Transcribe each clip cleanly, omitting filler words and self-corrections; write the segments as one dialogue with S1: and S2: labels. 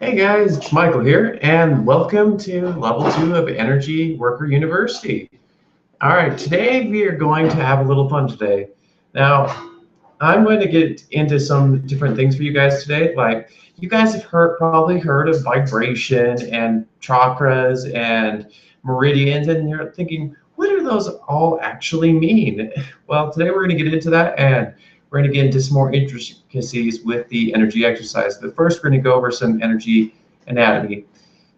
S1: Hey guys, it's Michael here, and welcome to Level 2 of Energy Worker University. All right, today we are going to have a little fun today. Now, I'm going to get into some different things for you guys today. Like, you guys have probably heard of vibration and chakras and meridians, and you're thinking, what do those all actually mean? Well, today we're going to get into that, and we're going to get into some more intricacies with the energy exercise. But first, we're going to go over some energy anatomy.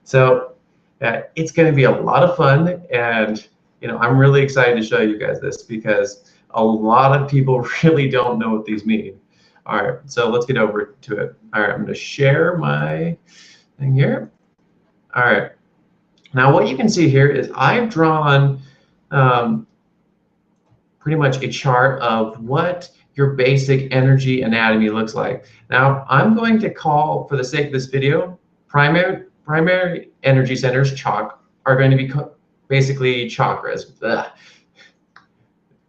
S1: So, it's going to be a lot of fun, and I'm really excited to show you guys this because a lot of people really don't know what these mean. All right, so let's get over to it. All right, I'm going to share my thing here. All right, now what you can see here is I've drawn pretty much a chart of what your basic energy anatomy looks like. Now, I'm going to call, for the sake of this video, primary energy centers, are going to be basically chakras. Ugh.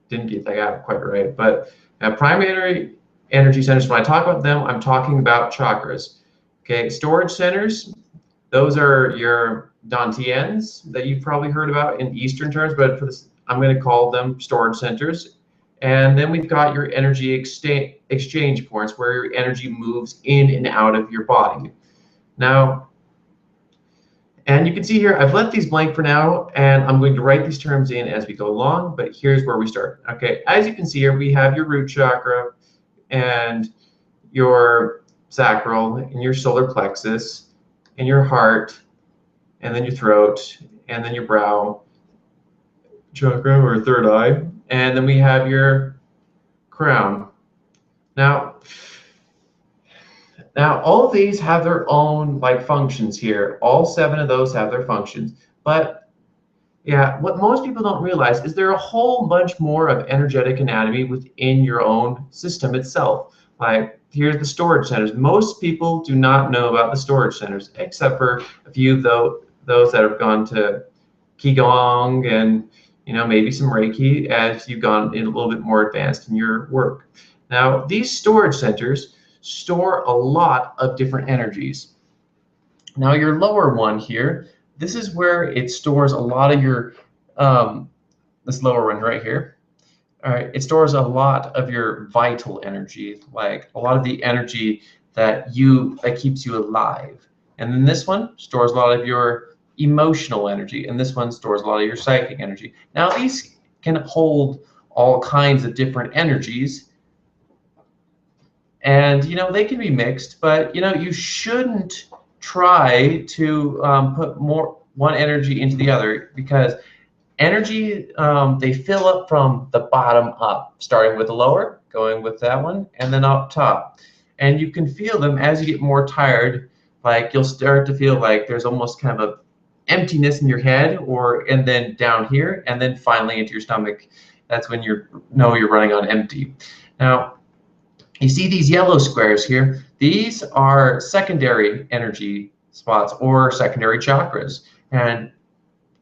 S1: Didn't get that out quite right, but primary energy centers, when I talk about them, I'm talking about chakras. Okay, storage centers, those are your dantians that you've probably heard about in Eastern terms, but for this, I'm going to call them storage centers. And then we've got your energy exchange points, where your energy moves in and out of your body. Now, and you can see here, I've left these blank for now, and I'm going to write these terms in as we go along, but here's where we start. Okay, as you can see here, we have your root chakra and your sacral and your solar plexus and your heart and then your throat and then your brow chakra or third eye, and then we have your crown. Now, all of these have their own functions here. All 7 of those have their functions. But yeah, what most people don't realize is there are a whole bunch more of energetic anatomy within your own system itself. Like, here's the storage centers. Most people do not know about the storage centers, except for a few of those that have gone to Qigong and maybe some Reiki as you've gone in a little bit more advanced in your work. Now, these storage centers store a lot of different energies. Now, your lower one here, this is where it stores a lot of your, this lower one right here. All right, it stores a lot of your vital energy, like a lot of the energy that keeps you alive. And then this one stores a lot of your emotional energy, and this one stores a lot of your psychic energy. Now, these can hold all kinds of different energies, and they can be mixed, but you shouldn't try to put one energy into the other, because energy, they fill up from the bottom up, starting with the lower, going with that one, and then up top. And you can feel them as you get more tired. Like, you'll start to feel like there's almost kind of a emptiness in your head, and then down here, and then finally into your stomach. That's when you're running on empty. Now, you see these yellow squares here? These are secondary energy spots or secondary chakras. And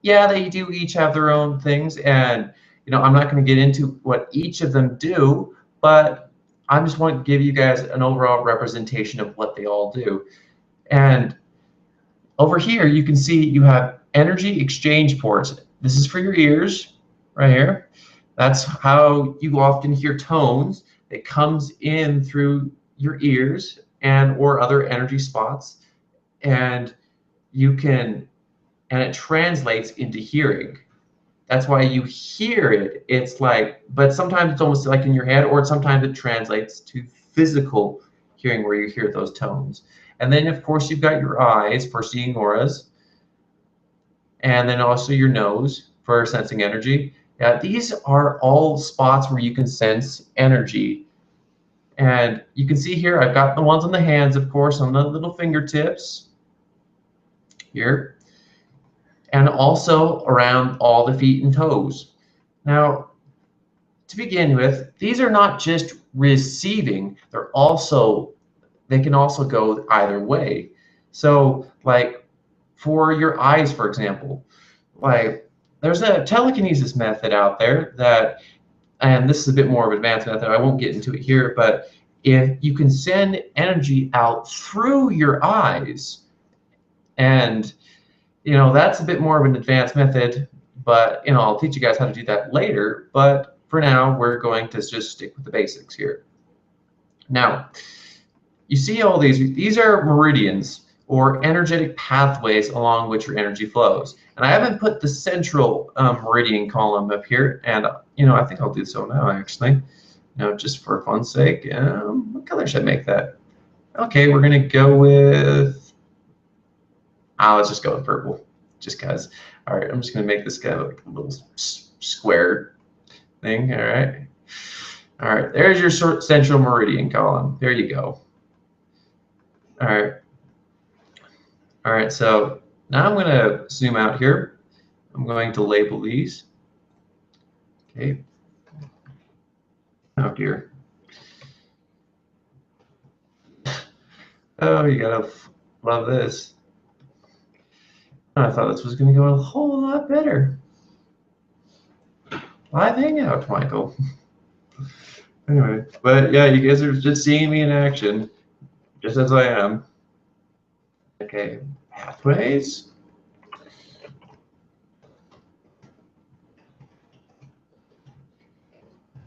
S1: yeah, they do each have their own things, and I'm not going to get into what each of them do, but I just want to give you guys an overall representation of what they all do. And over here, you can see you have energy exchange ports. This is for your ears, right here. That's how you often hear tones. It comes in through your ears or other energy spots, and it translates into hearing. That's why you hear it. It's but sometimes it's almost like in your head, or sometimes it translates to physical hearing, where you hear those tones. And then, of course, you've got your eyes for seeing auras, and then also your nose for sensing energy. Yeah, these are all spots where you can sense energy. And you can see here, I've got the ones on the hands, of course, on the little fingertips here, and also around all the feet and toes. Now, to begin with, these are not just receiving, they can also go either way. So, for your eyes, for example, there's a telekinesis method out there and this is a bit more of an advanced method, I won't get into it here, but if you can send energy out through your eyes, And that's a bit more of an advanced method, but I'll teach you guys how to do that later. But for now, we're going to just stick with the basics here. Now, you see all these are meridians or energetic pathways along which your energy flows. And I haven't put the central meridian column up here, and I think I'll do so now actually. Just for fun's sake. What color should I make that? Okay, we're gonna go with, let's just go with purple, just cause. All right, I'm just gonna make this guy like a little square thing. All right, there's your central meridian column. There you go. All right, so now I'm gonna zoom out here. I'm going to label these. Okay. Oh dear. Oh, you gotta love this. I thought this was gonna go a whole lot better. Live hangout, Michael. Anyway, but yeah, you guys are just seeing me in action, just as I am. Okay, pathways.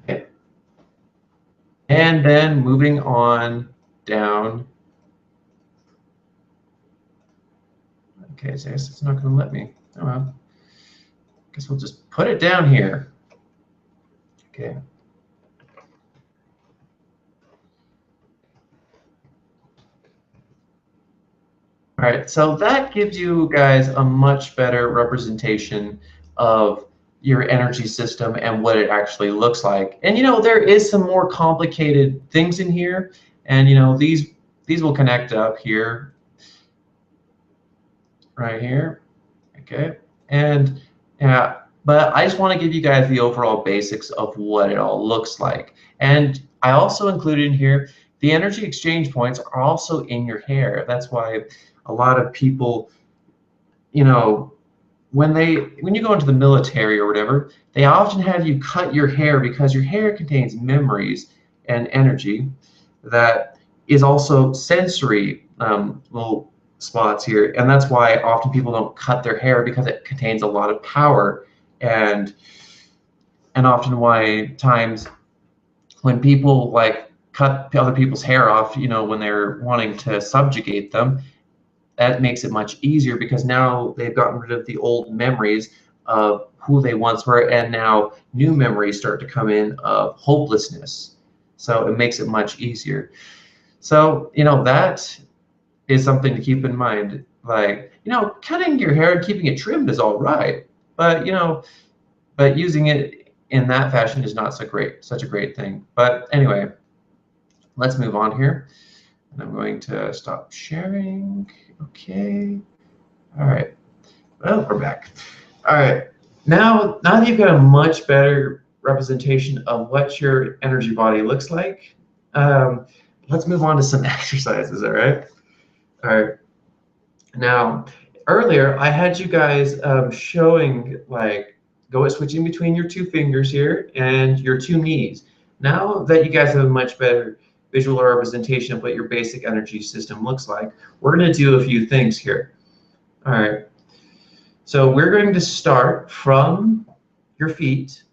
S1: Okay. And then moving on down. Okay, so I guess it's not going to let me. Oh well. Guess we'll just put it down here. Okay. All right, so that gives you guys a much better representation of your energy system and what it actually looks like. And there is some more complicated things in here, and these will connect up here, right here. Okay, and yeah, but I just want to give you guys the overall basics of what it all looks like. And I also included in here the energy exchange points are also in your hair. That's why a lot of people, when you go into the military or whatever, they often have you cut your hair because your hair contains memories and energy that is also sensory little spots here, and that's why often people don't cut their hair, because it contains a lot of power, and often why times when people like cut other people's hair off, when they're wanting to subjugate them, that makes it much easier because now they've gotten rid of the old memories of who they once were, and now new memories start to come in of hopelessness. So it makes it much easier. So that is something to keep in mind. Like, cutting your hair and keeping it trimmed is all right, but but using it in that fashion is not such a great thing. But anyway, let's move on here. And I'm going to stop sharing. Okay. All right. Well, we're back. All right. Now that you've got a much better representation of what your energy body looks like, let's move on to some exercises. All right. All right. Now, earlier I had you guys showing switching between your two fingers here and your two knees. Now that you guys have a much better visual representation of what your basic energy system looks like, we're going to do a few things here. All right. So we're going to start from your feet,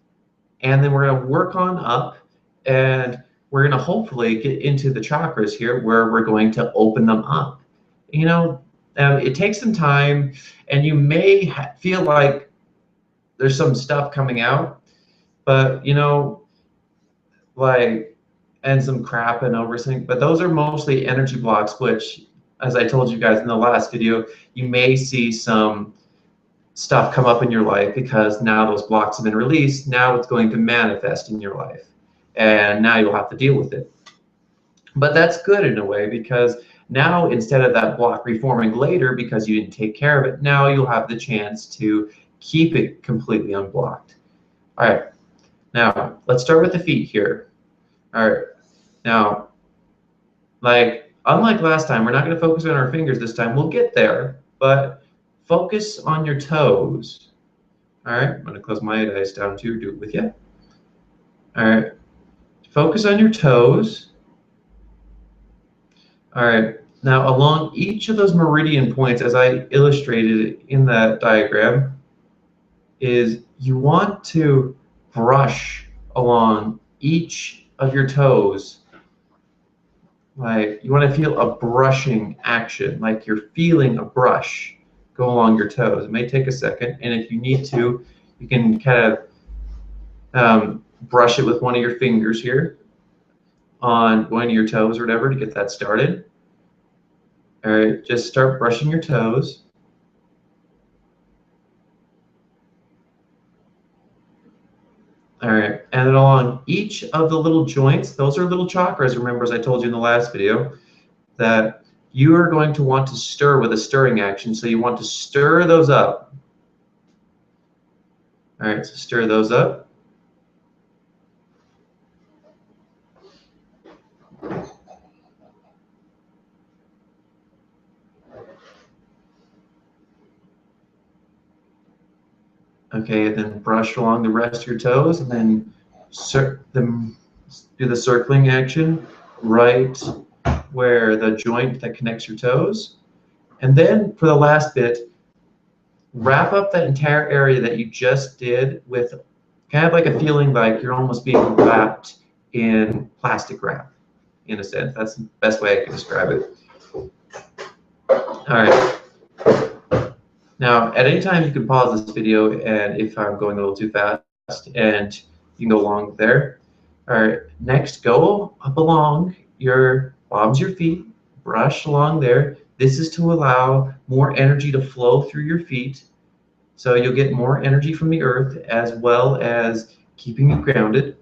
S1: and then we're going to work on up, and we're going to hopefully get into the chakras here, where we're going to open them up. It takes some time, and you may feel like there's some stuff coming out, but and some crap and everything, but those are mostly energy blocks, which, as I told you guys in the last video, you may see some stuff come up in your life because now those blocks have been released. Now it's going to manifest in your life, and now you'll have to deal with it. But that's good in a way, because now instead of that block reforming later because you didn't take care of it, now you'll have the chance to keep it completely unblocked. All right, now let's start with the feet here. All right. Now, unlike last time, we're not going to focus on our fingers this time. We'll get there, but focus on your toes. All right, I'm going to close my eyes down too, do it with you. All right, focus on your toes. All right, Now, along each of those meridian points, as I illustrated in that diagram, is you want to brush along each of your toes. Like you want to feel a brushing action, like you're feeling a brush go along your toes. It may take a second, and if you need to, you can kind of brush it with one of your fingers here on one of your toes or whatever to get that started. All right, just start brushing your toes. All right, and then along each of the little joints, those are little chakras, remember, as I told you in the last video, that you are going to want to stir with a stirring action. So you want to stir those up. All right, so stir those up. Okay, then brush along the rest of your toes, and then do the circling action right where the joint that connects your toes. And then for the last bit, wrap up that entire area that you just did with kind of like a feeling like you're almost being wrapped in plastic wrap, in a sense. That's the best way I can describe it. All right. Now, at any time, you can pause this video, and if I'm going a little too fast, and you can go along there. All right, next, go up along your bottoms of your feet, brush along there. This is to allow more energy to flow through your feet, so you'll get more energy from the earth, as well as keeping you grounded,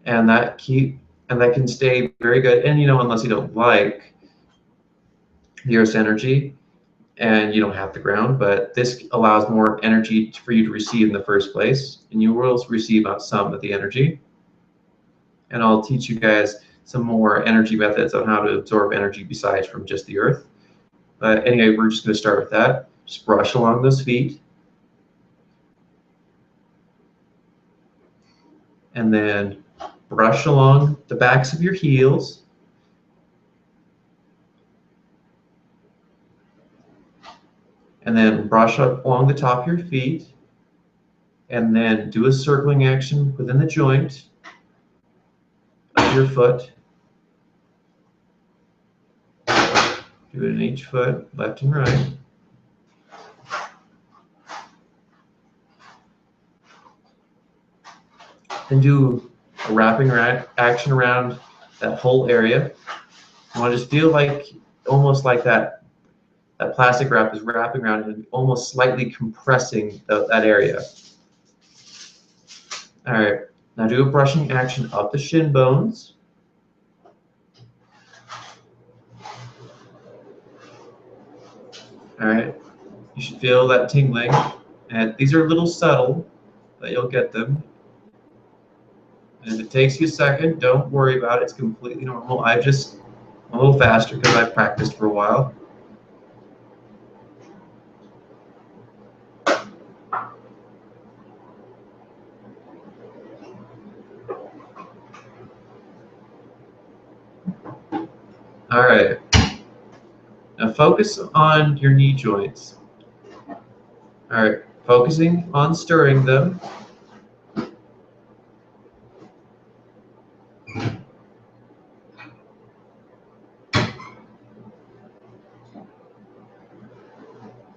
S1: and that can stay very good. And unless you don't like the earth's energy, and you don't have to ground, but this allows more energy for you to receive in the first place, and you will receive some of the energy. And I'll teach you guys some more energy methods on how to absorb energy besides from just the earth. But anyway, we're just going to start with that. Just brush along those feet. And then brush along the backs of your heels. And then brush up along the top of your feet. And then do a circling action within the joint of your foot. Do it in each foot, left and right. Then do a wrapping action around that whole area. You want to just feel like almost like that plastic wrap is wrapping around and almost slightly compressing that area. All right, now do a brushing action up the shin bones. All right, you should feel that tingling. And these are a little subtle, but you'll get them. And if it takes you a second, don't worry about it. It's completely normal. I'm a little faster because I've practiced for a while. All right. Now focus on your knee joints. All right. Focusing on stirring them.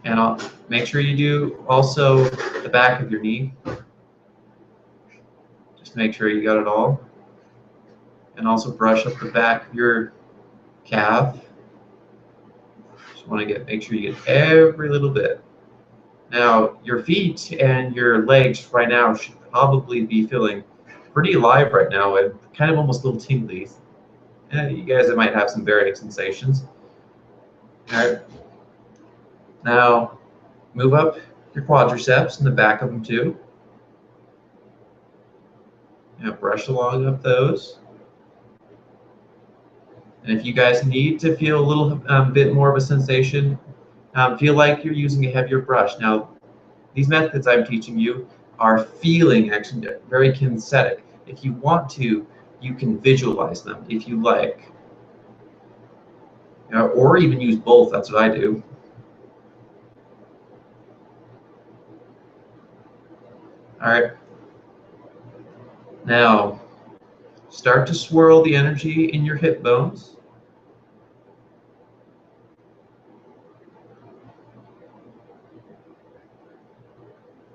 S1: And I'll make sure you do also the back of your knee. Just make sure you got it all. And also brush up the back of your calf. Just want to make sure you get every little bit. Now, your feet and your legs right now should probably be feeling pretty alive right now and kind of almost a little tingly. You guys might have some varying sensations. All right. Now, move up your quadriceps and the back of them too. Now, brush along up those. And if you guys need to feel a little bit more of a sensation, feel like you're using a heavier brush. Now, these methods I'm teaching you are feeling, actually very kinesthetic. If you want to, you can visualize them if you like. or even use both. That's what I do. All right. Now, start to swirl the energy in your hip bones.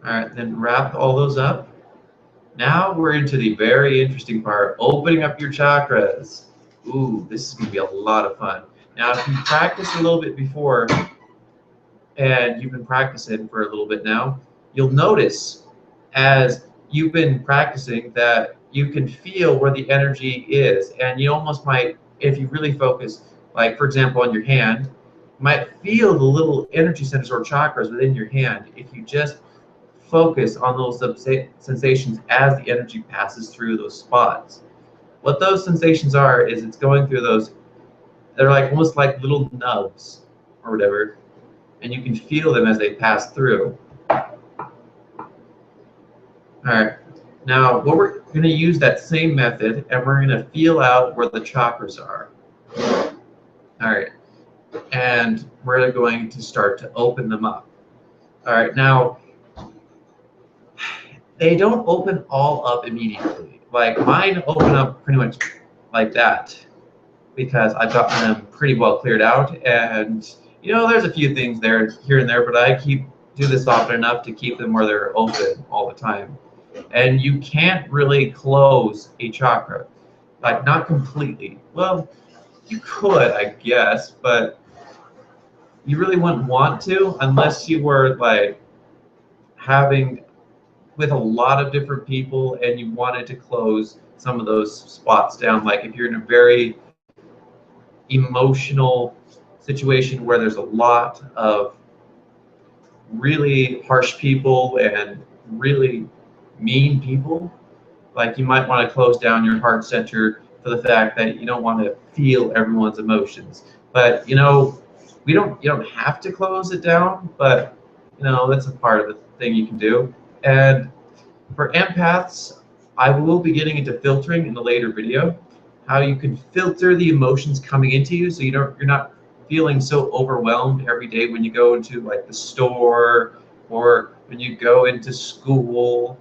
S1: All right, then wrap all those up. Now we're into the very interesting part, opening up your chakras. Ooh, this is going to be a lot of fun. Now, if you practiced a little bit before, and you've been practicing for a little bit now, you'll notice as you've been practicing that you can feel where the energy is, and you almost might, if you really focus, like for example on your hand, you might feel the little energy centers or chakras within your hand if you just focus on those sensations as the energy passes through those spots. What those sensations are is it's going through those, they're like almost like little nubs or whatever, and you can feel them as they pass through. All right, now what we're going to use that same method, and we're going to feel out where the chakras are. All right, and we're going to start to open them up. All right, now they don't open all up immediately. Like mine open up pretty much like that because I've gotten them pretty well cleared out, and you know there's a few things there here and there, but I do this often enough to keep them where they're open all the time. And you can't really close a chakra, like not completely. Well, you could, I guess, but you really wouldn't want to unless you were like having with a lot of different people and you wanted to close some of those spots down. Like if you're in a very emotional situation where there's a lot of really harsh people and really mean people, like you might want to close down your heart center for the fact that you don't want to feel everyone's emotions. But you know, you don't have to close it down, but you know that's a part of the thing you can do. And for empaths, I will be getting into filtering in a later video, how you can filter the emotions coming into you so you're not feeling so overwhelmed every day when you go into like the store or when you go into school.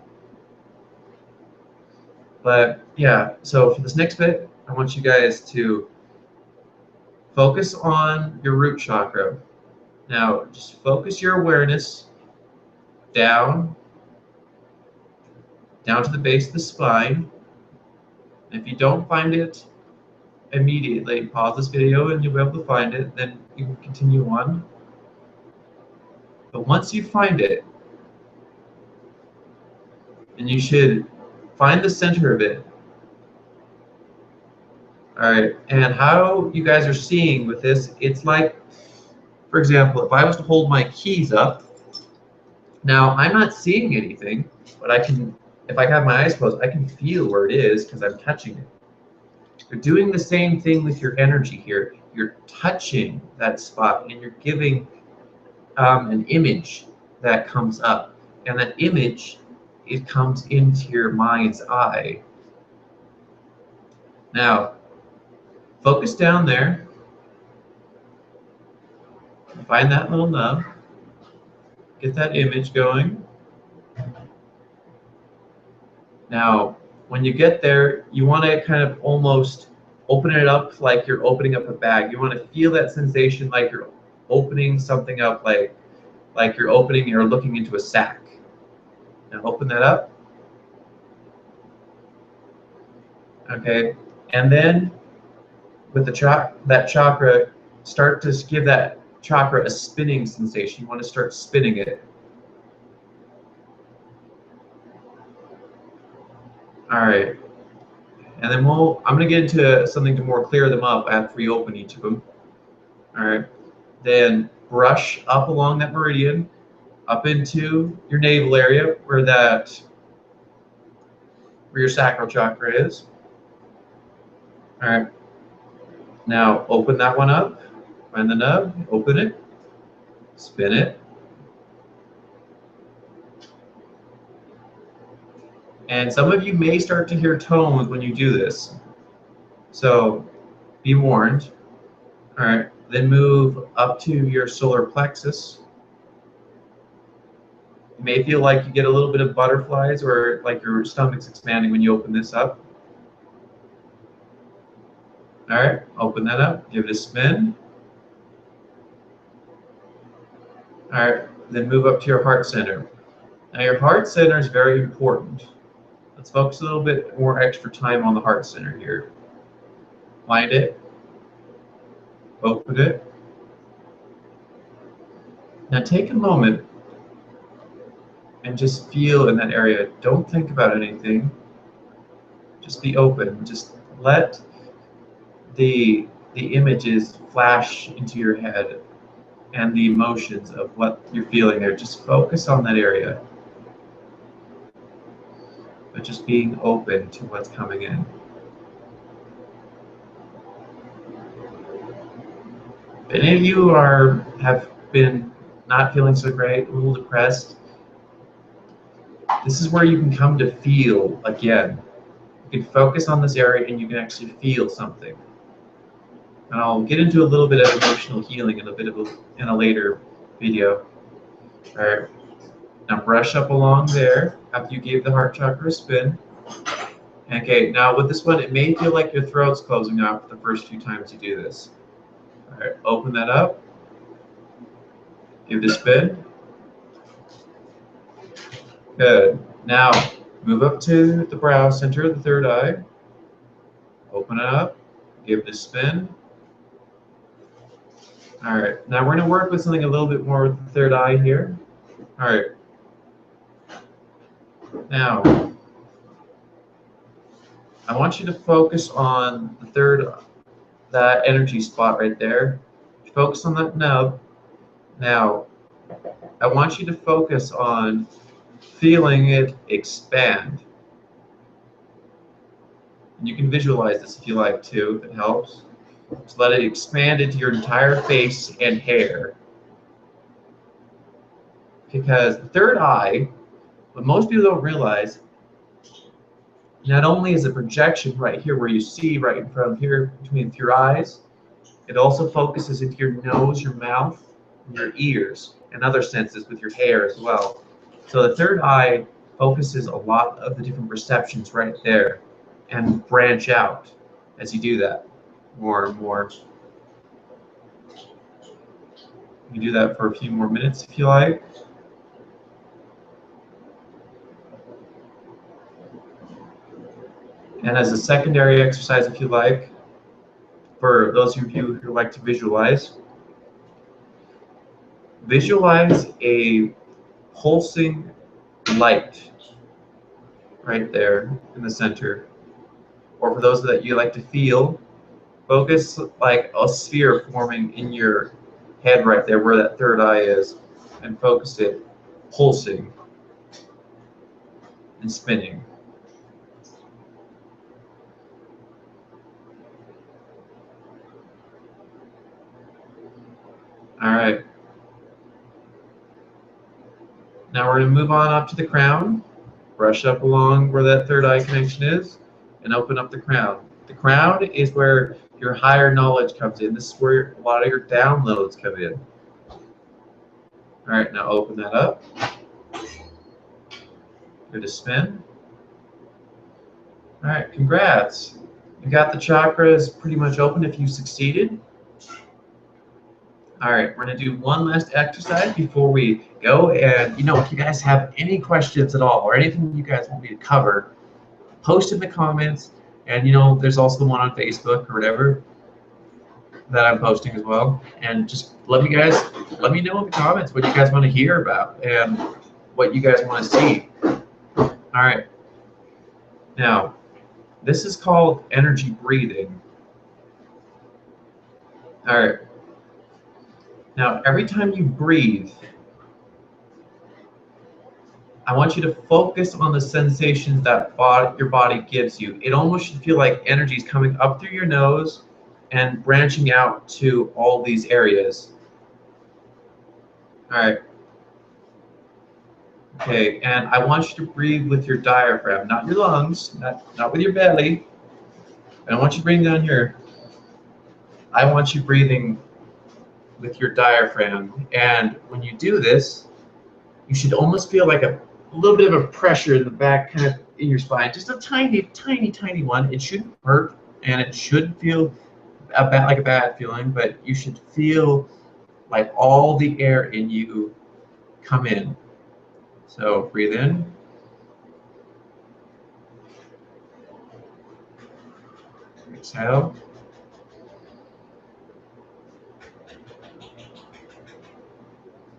S1: But yeah, so for this next bit, I want you guys to focus on your root chakra. Now, just focus your awareness down to the base of the spine. And if you don't find it immediately, pause this video and you'll be able to find it, then you can continue on. But once you find it, and you should find the center of it. All right, and how you guys are seeing with this, it's like, for example, if I was to hold my keys up, now I'm not seeing anything, but I can, if I have my eyes closed, I can feel where it is because I'm touching it. You're doing the same thing with your energy here. You're touching that spot and you're giving an image that comes up, and that image, it comes into your mind's eye. Now, focus down there. Find that little nub. Get that image going. Now, when you get there, you want to kind of almost open it up like you're opening up a bag. You want to feel that sensation like you're opening something up, like you're opening or looking into a sack. Now open that up. Okay, and then with the that chakra, start to give that chakra a spinning sensation. You want to start spinning it. All right, and then I'm going to get into something to more clear them up after we open each of them. All right, then brush up along that meridian, up into your navel area where your sacral chakra is. All right, now open that one up, find the nub, open it, spin it. And some of you may start to hear tones when you do this, so be warned. All right, Then move up to your solar plexus. You may feel like you get a little bit of butterflies or like your stomach's expanding when you open this up. All right, open that up, give it a spin. All right, then move up to your heart center. Now your heart center is very important. Let's focus a little bit more extra time on the heart center here. Find it, open it. Now take a moment and just feel in that area. Don't think about anything. Just be open. Just let the images flash into your head and the emotions of what you're feeling there. Just focus on that area. But just being open to what's coming in. If any of you have been not feeling so great, a little depressed, this is where you can come to feel again. You can focus on this area and you can actually feel something. And I'll get into a little bit of emotional healing in a later video. All right. Now brush up along there after you gave the heart chakra a spin. Okay, now with this one, it may feel like your throat's closing up the first few times you do this. All right, open that up. Give it a spin. Good. Now move up to the brow center, the third eye. Open it up. Give it a spin. All right, now we're going to work with something a little bit more with the third eye here. All right. Now, I want you to focus on that energy spot right there. Focus on that nub. Now, I want you to focus on feeling it expand. And you can visualize this if you like to, if it helps. Just let it expand into your entire face and hair. Because the third eye, what most people don't realize, not only is a projection right here where you see right in front of here between your eyes, it also focuses into your nose, your mouth, and your ears, and other senses with your hair as well. So the third eye focuses a lot of the different perceptions right there and branch out as you do that more and more. You can do that for a few more minutes if you like. And as a secondary exercise, if you like, for those of you who like to visualize a pulsing light right there in the center. Or for those that you like to feel, focus like a sphere forming in your head right there where that third eye is, and focus it pulsing and spinning. All right. Now we're going to move on up to the crown. Brush up along where that third eye connection is and open up the crown. The crown is where your higher knowledge comes in. This is where a lot of your downloads come in. All right, now open that up. Give it a spin. All right, congrats. You got the chakras pretty much open if you succeeded. All right, we're going to do one last exercise before we go. And, if you guys have any questions at all or anything you guys want me to cover, post in the comments. And, there's also the one on Facebook or whatever that I'm posting as well. And just let me know in the comments what you guys want to hear about and what you guys want to see. All right. Now, this is called energy breathing. All right. Now, every time you breathe, I want you to focus on the sensations that your body gives you. It almost should feel like energy is coming up through your nose and branching out to all these areas. All right. Okay, and I want you to breathe with your diaphragm, not your lungs, not with your belly. And I want you to bring down here. I want you breathing with your diaphragm. And when you do this, you should almost feel like a little bit of a pressure in the back, kind of in your spine, just a tiny, tiny, tiny one. It shouldn't hurt, and it shouldn't feel like a bad feeling, but you should feel like all the air in you come in. So breathe in. Exhale.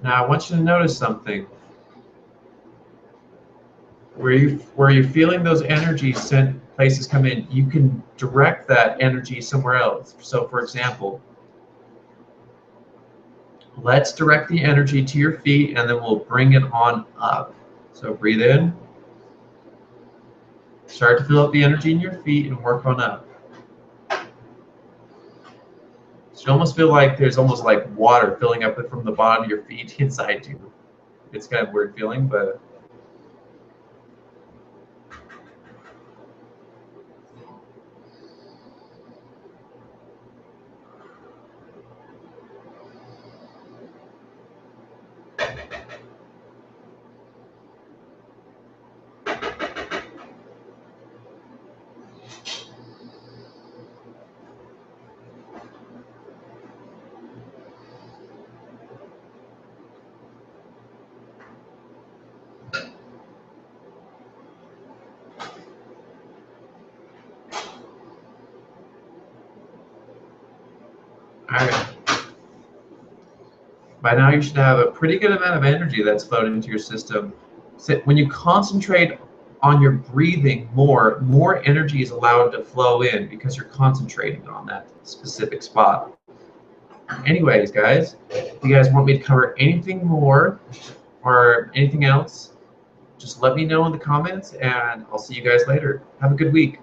S1: Now I want you to notice something. Where you're feeling those energy sent places come in, you can direct that energy somewhere else. So for example, let's direct the energy to your feet, and then we'll bring it on up. So breathe in. Start to fill up the energy in your feet and work on up. So you almost feel like there's almost like water filling up from the bottom of your feet inside you. It's kind of a weird feeling, but all right. By now you should have a pretty good amount of energy that's flowed into your system. So when you concentrate on your breathing more energy is allowed to flow in because you're concentrating on that specific spot. Anyways, guys, if you guys want me to cover anything more or anything else, just let me know in the comments, and I'll see you guys later. Have a good week.